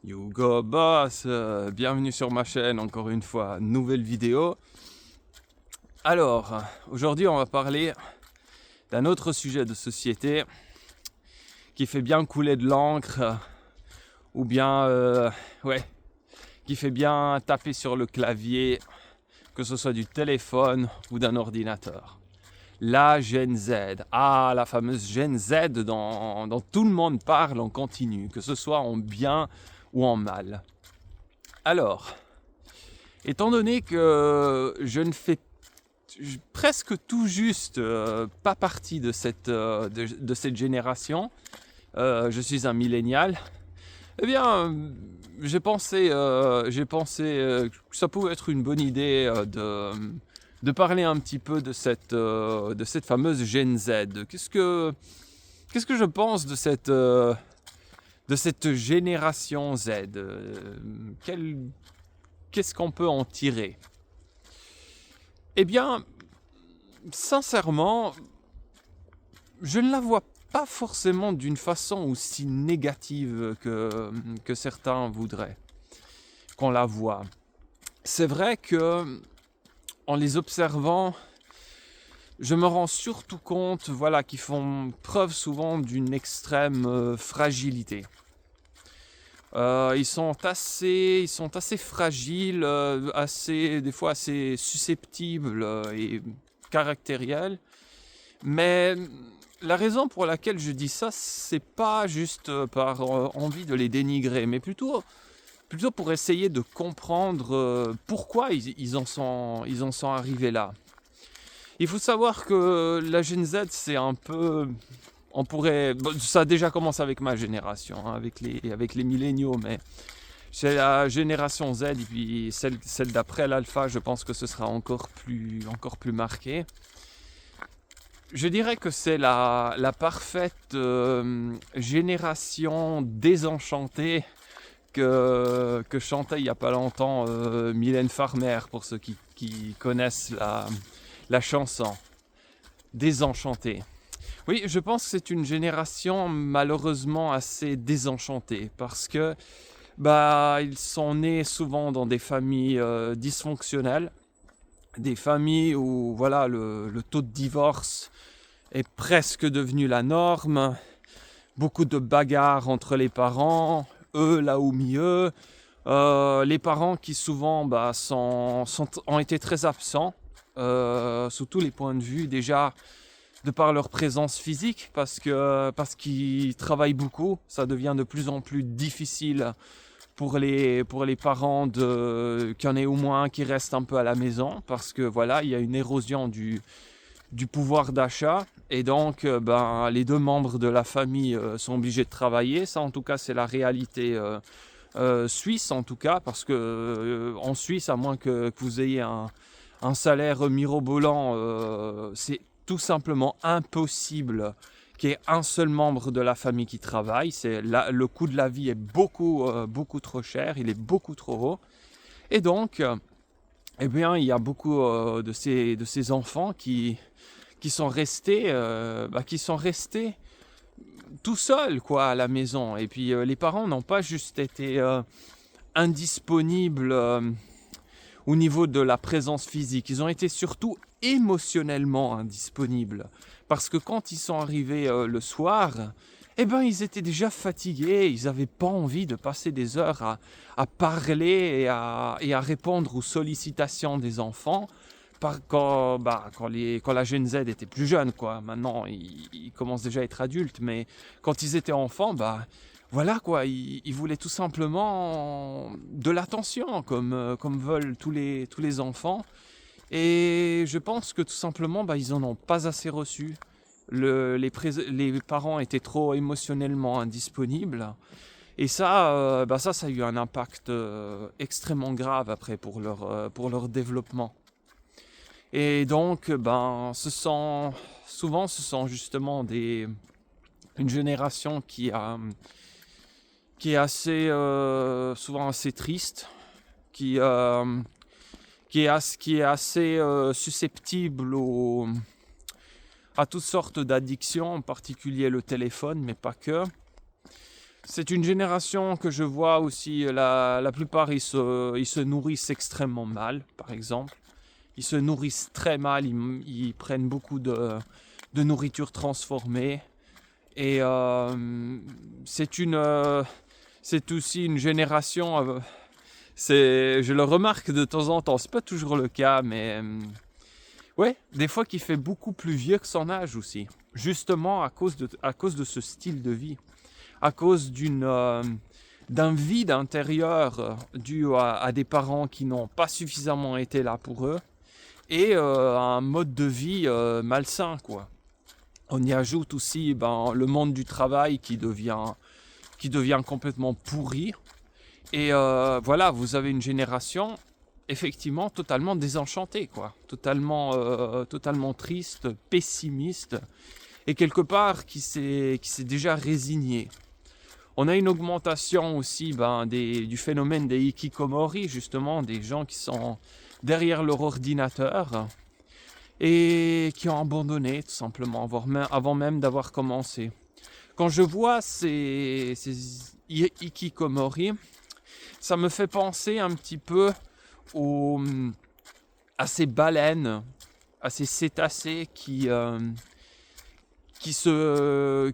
Hugo Boss, bienvenue sur ma chaîne, encore une fois, nouvelle vidéo. Alors, aujourd'hui on va parler d'un autre sujet de société qui fait bien couler de l'encre, ou bien, qui fait bien taper sur le clavier, que ce soit du téléphone ou d'un ordinateur. La Gen Z, la fameuse Gen Z dont tout le monde parle en continu, que ce soit en bien ou en mal. Alors, étant donné que je ne fais presque tout juste pas partie de cette génération, je suis un millénial, eh bien, j'ai pensé que ça pouvait être une bonne idée de parler un petit peu de cette fameuse Gen Z. Qu'est-ce que je pense de cette génération Z? Qu'est-ce qu'on peut en tirer? Eh bien, sincèrement, je ne la vois pas forcément d'une façon aussi négative que certains voudraient qu'on la voie. C'est vrai que, en les observant, je me rends surtout compte, qu'ils font preuve souvent d'une extrême fragilité. Ils sont assez fragiles, des fois assez susceptibles et caractériels. Mais la raison pour laquelle je dis ça, c'est pas juste par envie de les dénigrer, mais plutôt pour essayer de comprendre pourquoi ils en sont arrivés là. Il faut savoir que la Gen Z, c'est un peu... ça a déjà commencé avec ma génération, hein, avec les milléniaux, mais c'est la génération Z et puis celle d'après l'alpha, je pense que ce sera encore plus marqué. Je dirais que c'est la parfaite génération désenchantée que chantait il n'y a pas longtemps Mylène Farmer, pour ceux qui connaissent la chanson Désenchantée. Oui, je pense que c'est une génération malheureusement assez désenchantée parce que ils sont nés souvent dans des familles dysfonctionnelles, des familles où le taux de divorce est presque devenu la norme, beaucoup de bagarres entre les parents, eux là au milieu, les parents qui souvent ont été très absents sous tous les points de vue, déjà de par leur présence physique, parce qu'ils travaillent beaucoup. Ça devient de plus en plus difficile pour les parents qu'il y en ait au moins un qui reste un peu à la maison, parce que il y a une érosion du pouvoir d'achat, et donc les deux membres de la famille sont obligés de travailler. Ça, en tout cas, c'est la réalité suisse, en tout cas, parce que en Suisse, à moins que vous ayez un salaire mirobolant, c'est tout simplement impossible qu'il y ait un seul membre de la famille qui travaille. Le coût de la vie est beaucoup trop cher, il est beaucoup trop haut. Et donc, il y a beaucoup de ces enfants qui sont restés tout seuls à la maison. Et puis les parents n'ont pas juste été indisponibles au niveau de la présence physique, ils ont été surtout émotionnellement indisponibles. Parce que quand ils sont arrivés le soir, ils étaient déjà fatigués, ils n'avaient pas envie de passer des heures à parler et à répondre aux sollicitations des enfants. Quand la Gen Z était plus jeune, Maintenant, ils commencent déjà à être adultes, mais quand ils étaient enfants, ils voulaient tout simplement de l'attention, comme veulent tous les enfants. Et je pense que tout simplement, ils en ont pas assez reçu. Les parents étaient trop émotionnellement indisponibles. Et ça a eu un impact extrêmement grave après pour leur développement. Et donc, souvent, ce sont justement une génération qui est assez souvent assez triste, qui est assez susceptible à toutes sortes d'addictions, en particulier le téléphone, mais pas que. C'est une génération que je vois aussi, la plupart, ils se nourrissent extrêmement mal, par exemple. Ils se nourrissent très mal, ils prennent beaucoup de nourriture transformée. Et c'est aussi une génération, je le remarque de temps en temps, c'est pas toujours le cas, mais ouais, des fois qui fait beaucoup plus vieux que son âge aussi. Justement à cause de ce style de vie. À cause d'un vide intérieur dû à des parents qui n'ont pas suffisamment été là pour eux et un mode de vie malsain, quoi. On y ajoute aussi le monde du travail qui devient complètement pourri. Et voilà, vous avez une génération effectivement totalement désenchantée, quoi. Totalement triste, pessimiste et quelque part qui s'est déjà résignée. On a une augmentation aussi du phénomène des hikikomori, justement, des gens qui sont derrière leur ordinateur et qui ont abandonné tout simplement avant même d'avoir commencé. Quand je vois ces hikikomori, ça me fait penser un petit peu à ces baleines, à ces cétacés qui se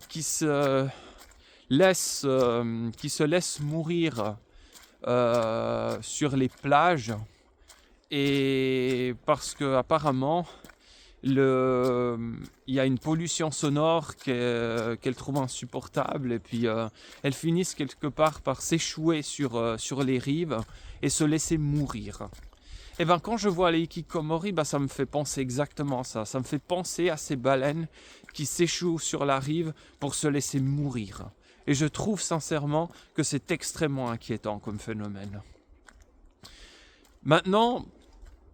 laissent mourir sur les plages, et parce que apparemment il y a une pollution sonore qu'elles trouvent insupportable, et puis elles finissent quelque part par s'échouer sur les rives et se laisser mourir. Et quand je vois les hikikomori, ça me fait penser exactement ça. Ça me fait penser à ces baleines qui s'échouent sur la rive pour se laisser mourir. Et je trouve sincèrement que c'est extrêmement inquiétant comme phénomène. Maintenant,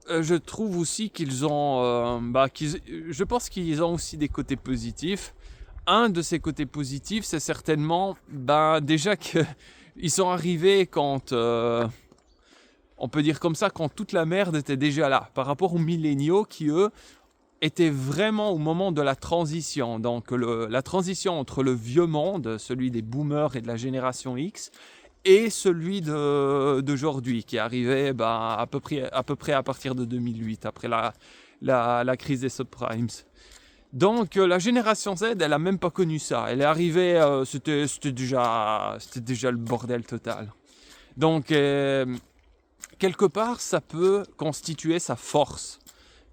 je trouve aussi qu'ils ont... je pense qu'ils ont aussi des côtés positifs. Un de ces côtés positifs, c'est certainement déjà qu'ils sont arrivés quand... on peut dire comme ça, quand toute la merde était déjà là. Par rapport aux milléniaux qui, eux, étaient vraiment au moment de la transition. Donc la transition entre le vieux monde, celui des boomers et de la génération X, et celui d'aujourd'hui, qui arrivait à peu près à partir de 2008, après la crise des subprimes. Donc la génération Z, elle n'a même pas connu ça. Elle est arrivée, c'était déjà le bordel total. Donc quelque part, ça peut constituer sa force.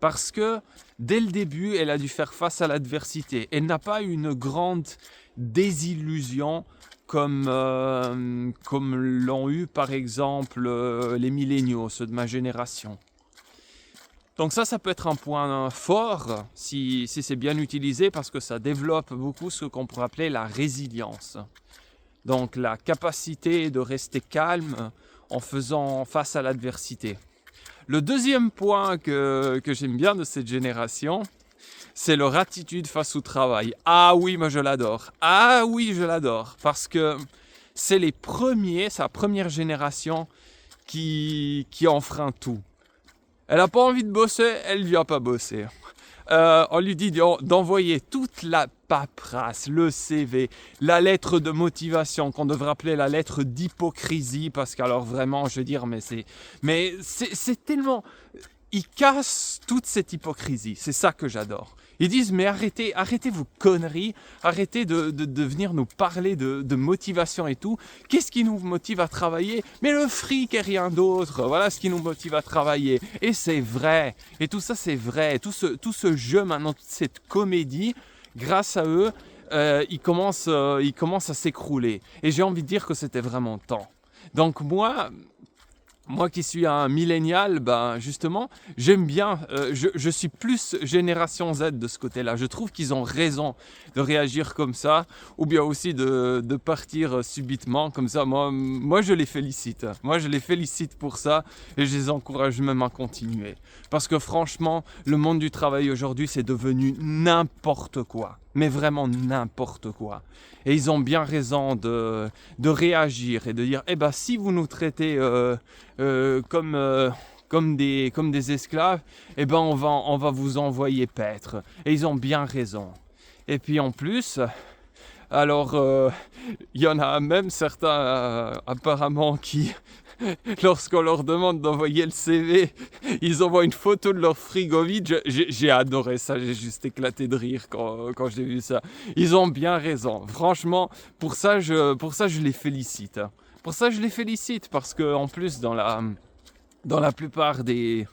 Parce que dès le début, elle a dû faire face à l'adversité. Elle n'a pas eu une grande désillusion comme l'ont eu par exemple les milléniaux, ceux de ma génération. Donc ça peut être un point fort si c'est bien utilisé, parce que ça développe beaucoup ce qu'on pourrait appeler la résilience. Donc la capacité de rester calme en faisant face à l'adversité. Le deuxième point que j'aime bien de cette génération, c'est leur attitude face au travail. Ah oui, moi je l'adore. Ah oui, je l'adore. Parce que c'est sa première génération qui enfreint tout. Elle n'a pas envie de bosser, elle ne vient pas bosser. On lui dit d'envoyer toute la paperasse, le CV, la lettre de motivation qu'on devrait appeler la lettre d'hypocrisie, parce qu'alors vraiment, je veux dire, mais c'est tellement... Ils cassent toute cette hypocrisie, c'est ça que j'adore. Ils disent, mais arrêtez vos conneries, arrêtez de venir nous parler de motivation et tout. Qu'est-ce qui nous motive à travailler? Mais le fric et rien d'autre, voilà ce qui nous motive à travailler. Et c'est vrai, et tout ça c'est vrai, tout ce jeu maintenant, toute cette comédie, grâce à eux, il commence à s'écrouler. Et j'ai envie de dire que c'était vraiment temps. Donc moi qui suis un millénial, justement, j'aime bien, je suis plus génération Z de ce côté-là. Je trouve qu'ils ont raison de réagir comme ça, ou bien aussi de partir subitement comme ça. Moi, je les félicite. Moi, je les félicite pour ça, et je les encourage même à continuer. Parce que franchement, le monde du travail aujourd'hui, c'est devenu n'importe quoi. Mais vraiment n'importe quoi. Et ils ont bien raison de réagir et de dire, si vous nous traitez comme des esclaves, on va vous envoyer paître. Et ils ont bien raison. Et puis en plus, Alors, il y en a même certains apparemment qui, lorsqu'on leur demande d'envoyer le CV, ils envoient une photo de leur frigo vide. J'ai adoré ça, j'ai juste éclaté de rire quand j'ai vu ça. Ils ont bien raison. Franchement, pour ça, je les félicite. Pour ça, je les félicite parce qu'en plus, dans la plupart des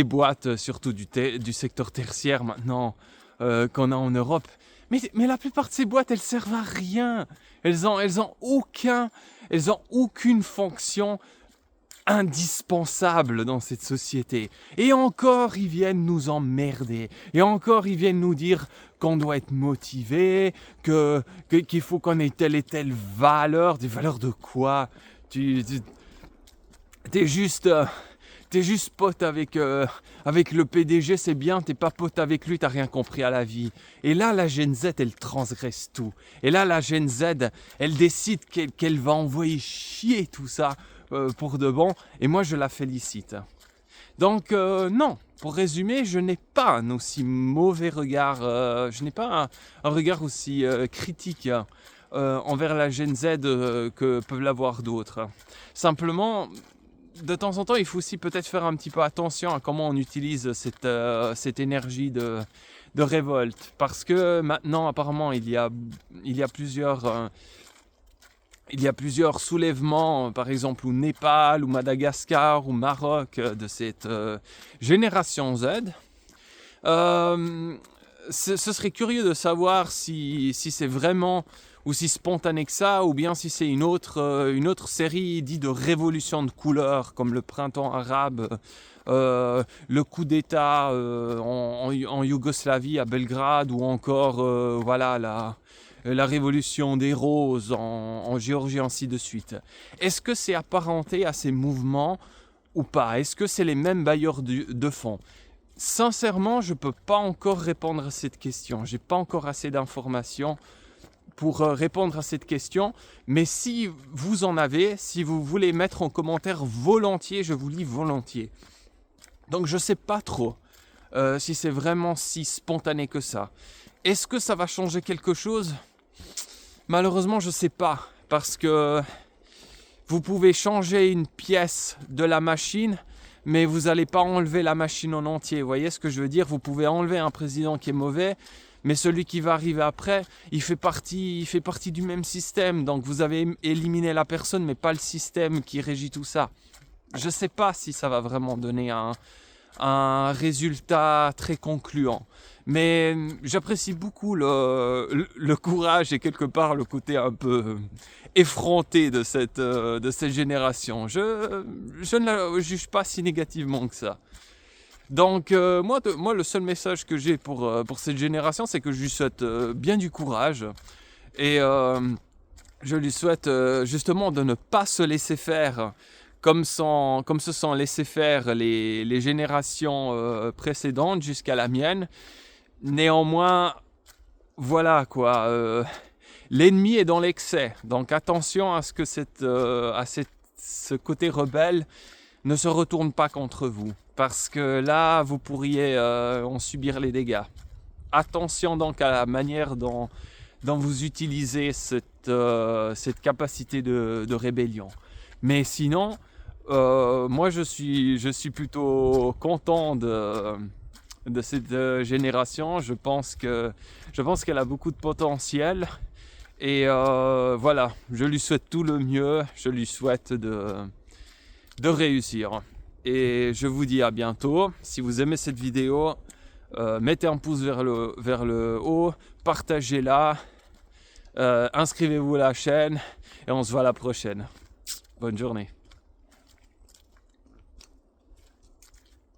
boîtes, surtout du secteur tertiaire maintenant, qu'on a en Europe, mais la plupart de ces boîtes, elles servent à rien. Elles ont aucune fonction indispensable dans cette société. Et encore, ils viennent nous emmerder. Et encore, ils viennent nous dire qu'on doit être motivé, qu'il faut qu'on ait telle et telle valeur. Des valeurs de quoi? T'es juste pote avec le PDG, c'est bien, t'es pas pote avec lui, t'as rien compris à la vie. Et là, la Gen Z, elle transgresse tout. Et là, la Gen Z, elle décide qu'elle va envoyer chier tout ça pour de bon. Et moi, je la félicite. Donc, non, pour résumer, je n'ai pas un aussi mauvais regard, je n'ai pas un regard aussi critique envers la Gen Z que peuvent l'avoir d'autres. Simplement, de temps en temps, il faut aussi peut-être faire un petit peu attention à comment on utilise cette énergie de révolte. Parce que maintenant, apparemment, il y a plusieurs soulèvements, par exemple au Népal, ou Madagascar, ou Maroc, de cette génération Z. Ce serait curieux de savoir si c'est vraiment aussi spontané que ça, ou bien si c'est une autre série dite de révolution de couleurs, comme le printemps arabe, le coup d'État en Yougoslavie, à Belgrade, ou encore la révolution des roses en Géorgie, ainsi de suite. Est-ce que c'est apparenté à ces mouvements ou pas? Est-ce que c'est les mêmes bailleurs de fonds? Sincèrement, je ne peux pas encore répondre à cette question. Je n'ai pas encore assez d'informations pour répondre à cette question. Mais si vous en avez, si vous voulez mettre en commentaire volontiers, je vous lis volontiers. Donc je ne sais pas trop si c'est vraiment si spontané que ça. Est-ce que ça va changer quelque chose? Malheureusement, je ne sais pas. Parce que vous pouvez changer une pièce de la machine, mais vous n'allez pas enlever la machine en entier. Vous voyez ce que je veux dire? Vous pouvez enlever un président qui est mauvais, mais celui qui va arriver après, il fait partie du même système. Donc vous avez éliminé la personne, mais pas le système qui régit tout ça. Je ne sais pas si ça va vraiment donner un résultat très concluant. Mais j'apprécie beaucoup le courage et quelque part le côté un peu effronté de cette génération. Je ne la juge pas si négativement que ça. Donc moi le seul message que j'ai pour cette génération, c'est que je lui souhaite bien du courage. Et je lui souhaite justement de ne pas se laisser faire comme se sont laissés faire les générations précédentes jusqu'à la mienne. Néanmoins, voilà quoi, l'ennemi est dans l'excès, donc attention à ce que ce côté rebelle ne se retourne pas contre vous, parce que là, vous pourriez en subir les dégâts. Attention donc à la manière dont vous utilisez cette capacité de rébellion. Mais sinon, moi je suis plutôt content de cette génération. Je pense qu'elle a beaucoup de potentiel. Et voilà, je lui souhaite tout le mieux. Je lui souhaite de réussir. Et je vous dis à bientôt. Si vous aimez cette vidéo, mettez un pouce vers le haut, partagez-la, inscrivez-vous à la chaîne et on se voit à la prochaine. Bonne journée.